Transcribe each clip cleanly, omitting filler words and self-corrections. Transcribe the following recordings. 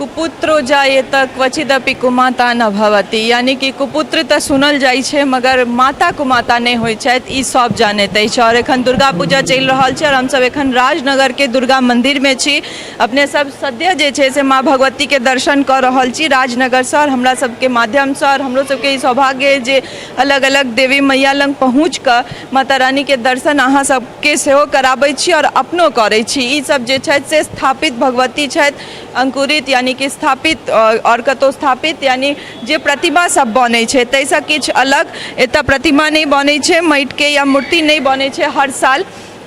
कुपुत्रो जायेत क्वचिदपि कुमाता न भवति, यानी कि कुपुत्र तो सुनल जाइ छै मगर माता कुमाता नहीं होइ छथि, ई सब जानैत अछि। और एखन दुर्गा पूजा चलि रहल छै और हम सब एखन राजनगर के दुर्गा मंदिर में छी। अपने सब सद्य जे छै से माँ भगवती के दर्शन कर रहल छी राजनगर से, और हमरा सबके माध्यम से, और हमरो सबके ई सौभाग्य जे अलग अलग देवी मैया लग पहुँच कर माता रानी के दर्शन अहाँ सबके सेहो कराबै छी और अपनो करै छी। ई सब जे छथि से स्थापित भगवती छथि, अंकुरित यानी कि स्थापित और कतौ स्थापित यानी जे प्रतिमा सब बनै छै तैसा किछु अलग एतऽ प्रतिमा नहीं बनै छै, माटि के या मूर्ति नहीं बनै छै हर साल,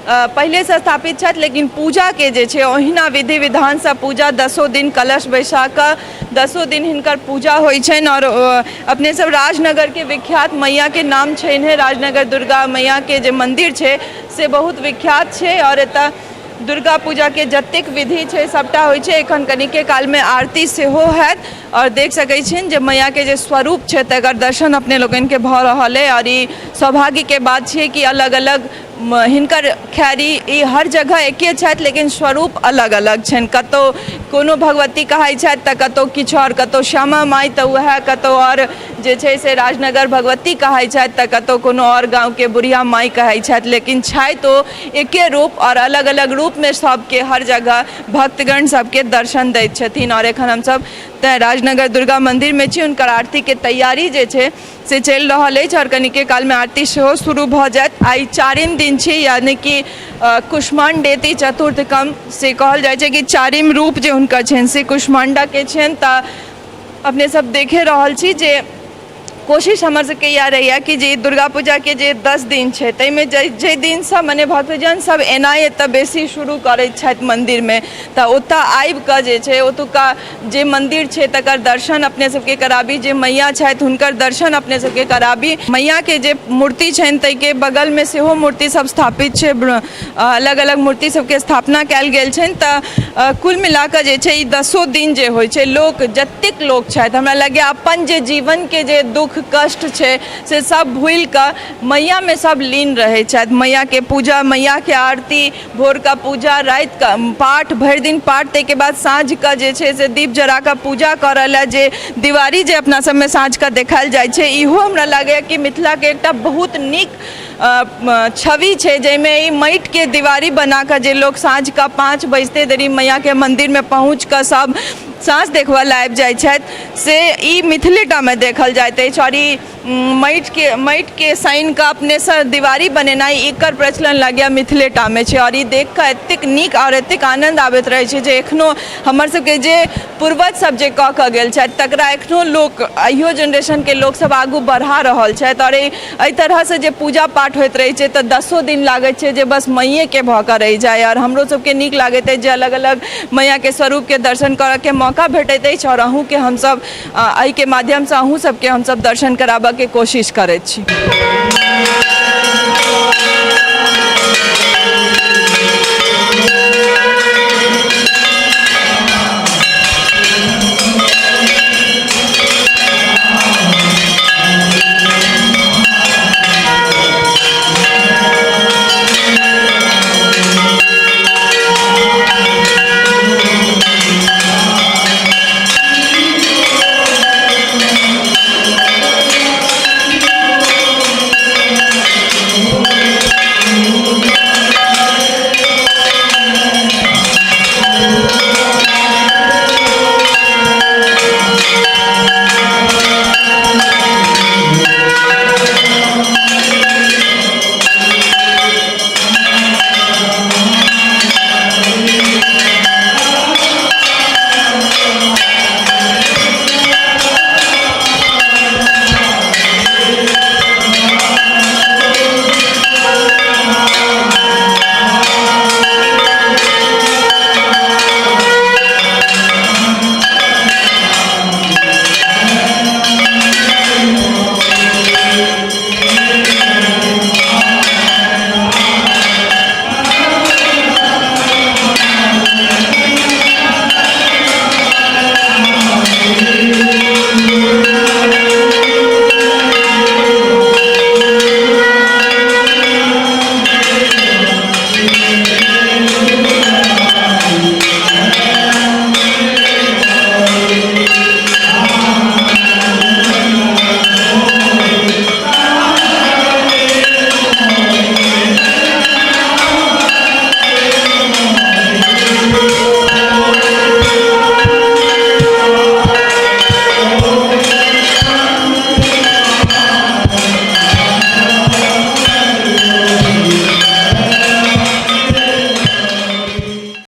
पहले से स्थापित छथि। लेकिन पूजा के जे छै ओहिना विधि विधान से पूजा 10 दिन कलश बैसा कऽ 10 दिन हिनकर पूजा होइ छनि। और अपने सब राजनगर के विख्यात मैया के नाम छै, राजनगर दुर्गा मैया के जे मंदिर छै से बहुत विख्यात छै। और एतऽ दुर्गा पूजा के जतेक विधि छै सबटा होइ छै। एखन कनिके काल में आरती सेहो हैत और देख सकै छिन जे मैया के जे स्वरूप छै तकर दर्शन अपने लोगन के भऽ रहल है। और ई सौभाग्य के बात छै कि अलग अलग हिनकर खैरी ई हर जगह एके छथि लेकिन स्वरूप अलग अलग छनि। कतौ कोनो भगवती कहै छथि तऽ कतौ किछु और, कतौ श्यामा माई तऽ वएह, कतौ और जे छै से राजनगर भगवती कहै छथि तऽ कतौ कोनो और गाँव के बुढ़िया माई कहै छथि, लेकिन छथि ओ एके रूप और अलग अलग रूप में सबके हर जगह भक्तगण सबके दर्शन दैत छथिन। और एखन हम सब राजनगर दुर्गा मंदिर में छी, हुनकर आरती के तैयारी जे छै से चलि रहल अछि और कनिके काल में आरती सेहो शुरू भऽ जायत। आइ 4म दिन छी, यानी कि कुष्मांडेति चतुर्थकम से कहल जाइ छै कि 4म रूप जे हुनकर छनि से कुष्मांडा के छनि। तऽ अपने सब देखे रहल छी जे कोशिश हमर सबके इएह रहैया कि जे दुर्गा पूजा के जे 10 दिन छै ताहिमे जे दिन से मने भक्तजन सब एनाइ एतऽ बेसी शुरू करैत छथि मंदिर में, तऽ ओतऽ आबि कऽ जे छै ओतुका जे मंदिर छै तकर दर्शन अपने सबके कराबी, जे मैया छथि हुनकर दर्शन अपने सबके कराबी। मैया के जे मूर्ति छनि ताहि के बगल में सेहो मूर्ति सब स्थापित छै, अलग अलग मूर्ति सबके स्थापना कयल गेल छनि। तऽ कुल मिला कऽ जे छै ई 10 दिन जे होइ छै लोक जतेक लोक छथि हमरा लगैया अपन जे जीवन के जे दुख कष्ट छै से सब भूल कर मैया में सब लीन रहे छथि। मैया के पूजा, मैया के आरती, भोर का पूजा, रात का पाठ, भरि दिन पाठ, ताहि के बाद साँझ का जे छै से दीप जरा कऽ पूजा करल है, जे दिवाली जे अपना सब में साँझ का देखायल जाइ छै, इहो हमरा लागैया कि मिथिला के एकटा बहुत नीक छवि छै, जाहिमे ई माटि के दीवारी बना कऽ जे लोग साँझ का 5 बजते देरी मैया के मंदिर में पहुँच कऽ सब साँझ देखबा ला आबि जाइ छथि, से ई मिथिलेटा में देखल जाइत अछि। और ई माटि के साइन का अपने से दीवारी बनेनाइ एकर प्रचलन लागैया मिथिलेटा में छै। और ई देख कऽ एतेक नीक और एतेक आनंद आबैत रहै छै जे एखनो हमर सबके जे पूर्वज सब जे कऽ कऽ गेल छथि तकरा एखनो लोक, अहियो जनरेशन के लोक सब आगू बढ़ा रहल छथि। और एहि तरह से जे पूजा पाठ होइत रहै छै तऽ 10 दिन लागैत छै जे बस मैये के भऽ कऽ रहि जाय। और हमरो सबके नीक लागैत अछि जे अलग अलग मैया के स्वरूप के दर्शन करऽ के मौका भेटैत अछि और अहूँ के हमसब एहि के माध्यम से अहूँ सबके हमसब दर्शन कराबऽ के कोशिश करैत छी।